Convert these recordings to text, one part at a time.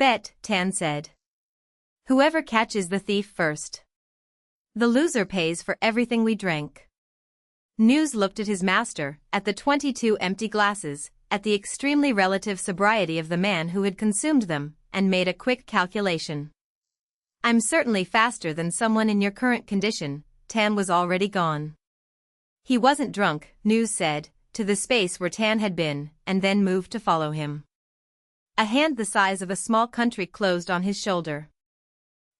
Bet, Tan said. Whoever catches the thief first. The loser pays for everything we drank. News looked at his master, at the 22 empty glasses, at the extremely relative sobriety of the man who had consumed them, and made a quick calculation. I'm certainly faster than someone in your current condition. Tan was already gone. He wasn't drunk, News said, to the space where Tan had been, and then moved to follow him. A hand the size of a small country closed on his shoulder.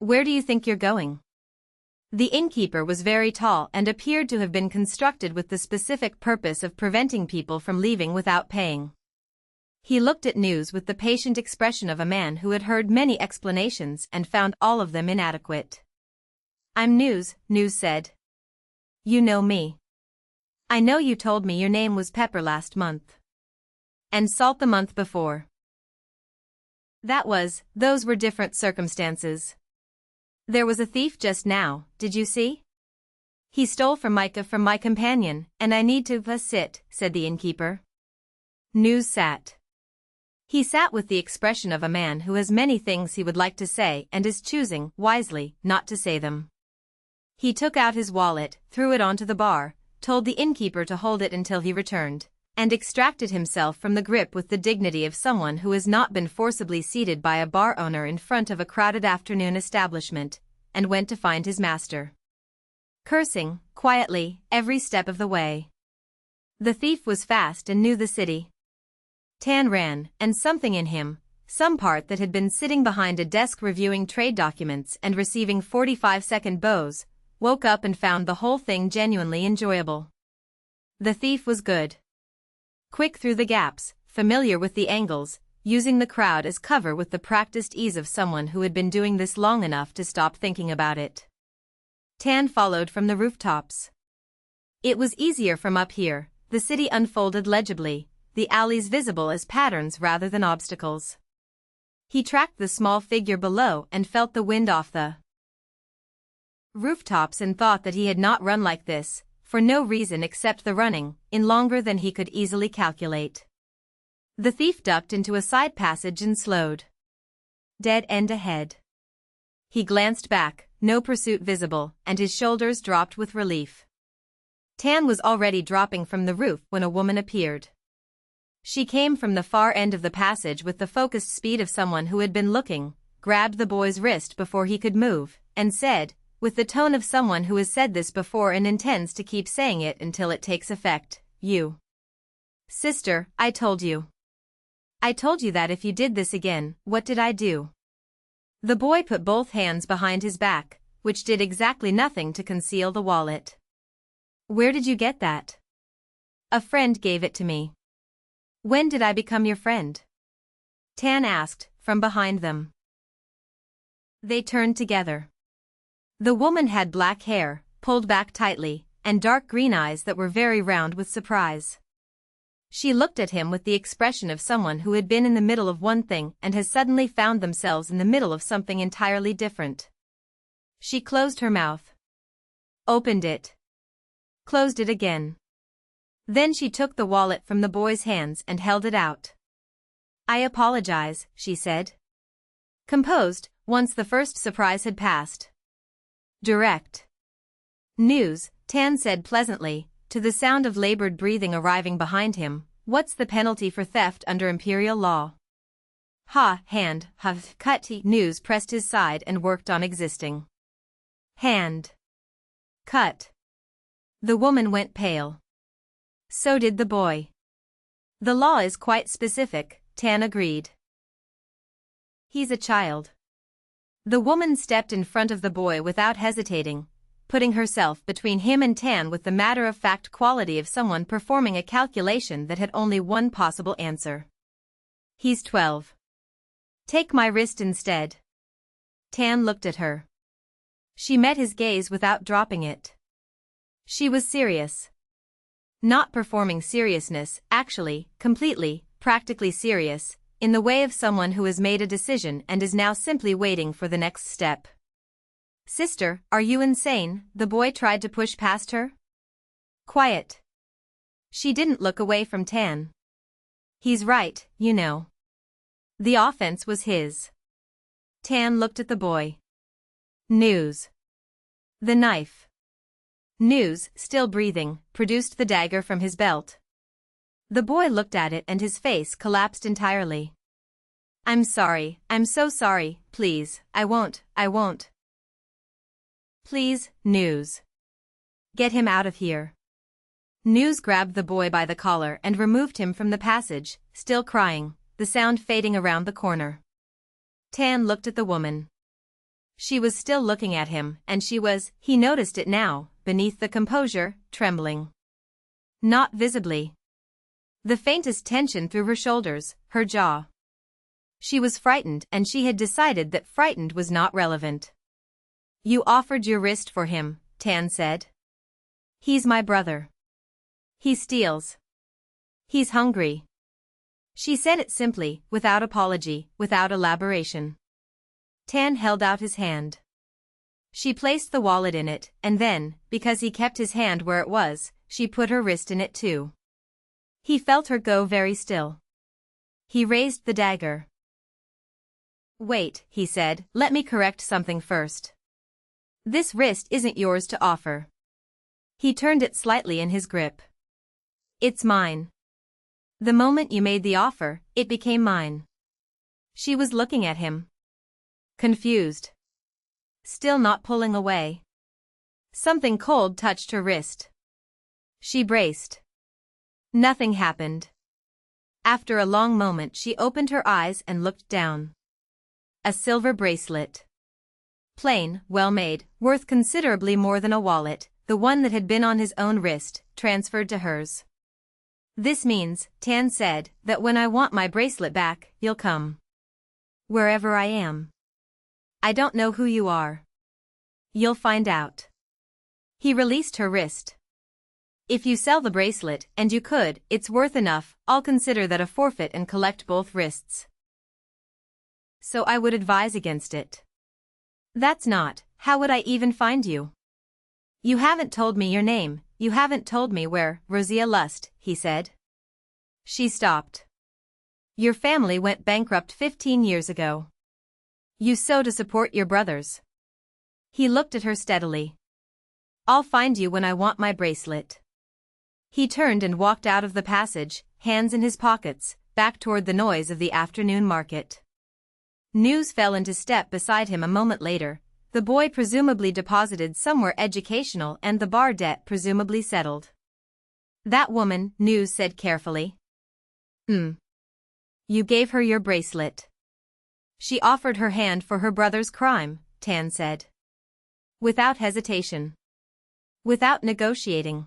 Where do you think you're going? The innkeeper was very tall and appeared to have been constructed with the specific purpose of preventing people from leaving without paying. He looked at News with the patient expression of a man who had heard many explanations and found all of them inadequate. I'm News, News said. You know me. I know you told me your name was Pepper last month. And Salt the month before. Those were different circumstances. There was a thief just now, did you see? He stole from my companion, and I need to sit, said the innkeeper. News sat. He sat with the expression of a man who has many things he would like to say and is choosing, wisely, not to say them. He took out his wallet, threw it onto the bar, told the innkeeper to hold it until he returned, and extracted himself from the grip with the dignity of someone who has not been forcibly seated by a bar owner in front of a crowded afternoon establishment, and went to find his master. Cursing, quietly, every step of the way. The thief was fast and knew the city. Tan ran, and something in him, some part that had been sitting behind a desk reviewing trade documents and receiving 45-second bows, woke up and found the whole thing genuinely enjoyable. The thief was good. Quick through the gaps, familiar with the angles, using the crowd as cover with the practiced ease of someone who had been doing this long enough to stop thinking about it. Tan followed from the rooftops. It was easier from up here, the city unfolded legibly, the alleys visible as patterns rather than obstacles. He tracked the small figure below and felt the wind off the rooftops and thought that he had not run like this, for no reason except the running, in longer than he could easily calculate. The thief ducked into a side passage and slowed. Dead end ahead. He glanced back, no pursuit visible, and his shoulders dropped with relief. Tan was already dropping from the roof when a woman appeared. She came from the far end of the passage with the focused speed of someone who had been looking, grabbed the boy's wrist before he could move, and said, with the tone of someone who has said this before and intends to keep saying it until it takes effect, you. Sister, I told you. I told you that if you did this again, what did I do? The boy put both hands behind his back, which did exactly nothing to conceal the wallet. Where did you get that? A friend gave it to me. When did I become your friend? Tan asked, from behind them. They turned together. The woman had black hair, pulled back tightly, and dark green eyes that were very round with surprise. She looked at him with the expression of someone who had been in the middle of one thing and has suddenly found themselves in the middle of something entirely different. She closed her mouth. Opened it. Closed it again. Then she took the wallet from the boy's hands and held it out. I apologize, she said. Composed, once the first surprise had passed. Direct. News, Tan said pleasantly, to the sound of labored breathing arriving behind him. What's the penalty for theft under imperial law? Cut. News pressed his side and worked on existing. Hand. Cut. The woman went pale. So did the boy. The law is quite specific, Tan agreed. He's a child. The woman stepped in front of the boy without hesitating, putting herself between him and Tan with the matter-of-fact quality of someone performing a calculation that had only one possible answer. He's 12. Take my wrist instead. Tan looked at her. She met his gaze without dropping it. She was serious. Not performing seriousness, actually, completely, practically serious, in the way of someone who has made a decision and is now simply waiting for the next step. Sister, are you insane? The boy tried to push past her. Quiet. She didn't look away from Tan. He's right, you know. The offense was his. Tan looked at the boy. News. The knife. News, still breathing, produced the dagger from his belt. The boy looked at it and his face collapsed entirely. I'm sorry, I'm so sorry, please, I won't. Please, News. Get him out of here. News grabbed the boy by the collar and removed him from the passage, still crying, the sound fading around the corner. Tan looked at the woman. She was still looking at him, and she was, he noticed it now, beneath the composure, trembling. Not visibly. The faintest tension through her shoulders, her jaw. She was frightened, and she had decided that frightened was not relevant. You offered your wrist for him, Tan said. He's my brother. He steals. He's hungry. She said it simply, without apology, without elaboration. Tan held out his hand. She placed the wallet in it, and then, because he kept his hand where it was, she put her wrist in it too. He felt her go very still. He raised the dagger. Wait, he said, let me correct something first. This wrist isn't yours to offer. He turned it slightly in his grip. It's mine. The moment you made the offer, it became mine. She was looking at him. Confused. Still not pulling away. Something cold touched her wrist. She braced. Nothing happened. After a long moment she opened her eyes and looked down. A silver bracelet. Plain, well-made, worth considerably more than a wallet, the one that had been on his own wrist, transferred to hers. This means, Tan said, that when I want my bracelet back, you'll come. Wherever I am. I don't know who you are. You'll find out. He released her wrist. If you sell the bracelet, and you could, it's worth enough, I'll consider that a forfeit and collect both wrists. So I would advise against it. That's not, how would I even find you? You haven't told me your name, you haven't told me where, Rosia Lust, he said. She stopped. Your family went bankrupt 15 years ago. You sew to support your brothers. He looked at her steadily. I'll find you when I want my bracelet. He turned and walked out of the passage, hands in his pockets, back toward the noise of the afternoon market. News fell into step beside him a moment later. The boy presumably deposited somewhere educational and the bar debt presumably settled. That woman, News said carefully. You gave her your bracelet. She offered her hand for her brother's crime, Tan said. Without hesitation. Without negotiating.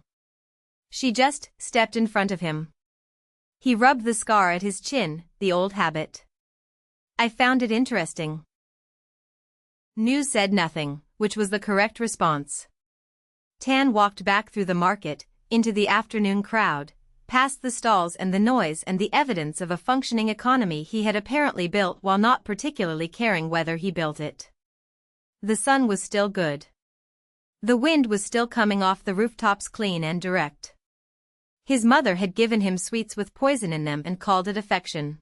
She just stepped in front of him. He rubbed the scar at his chin, the old habit. I found it interesting. News said nothing, which was the correct response. Tan walked back through the market, into the afternoon crowd, past the stalls and the noise and the evidence of a functioning economy he had apparently built while not particularly caring whether he built it. The sun was still good. The wind was still coming off the rooftops clean and direct. His mother had given him sweets with poison in them and called it affection.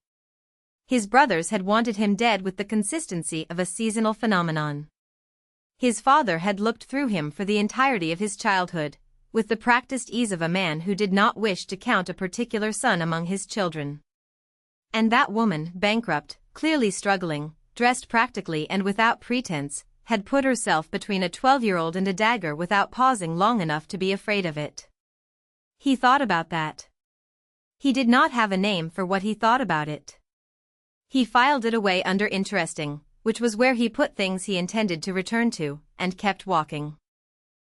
His brothers had wanted him dead with the consistency of a seasonal phenomenon. His father had looked through him for the entirety of his childhood, with the practiced ease of a man who did not wish to count a particular son among his children. And that woman, bankrupt, clearly struggling, dressed practically and without pretense, had put herself between a 12-year-old and a dagger without pausing long enough to be afraid of it. He thought about that. He did not have a name for what he thought about it. He filed it away under interesting, which was where he put things he intended to return to, and kept walking.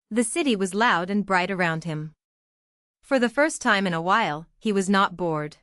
The city was loud and bright around him. For the first time in a while, he was not bored.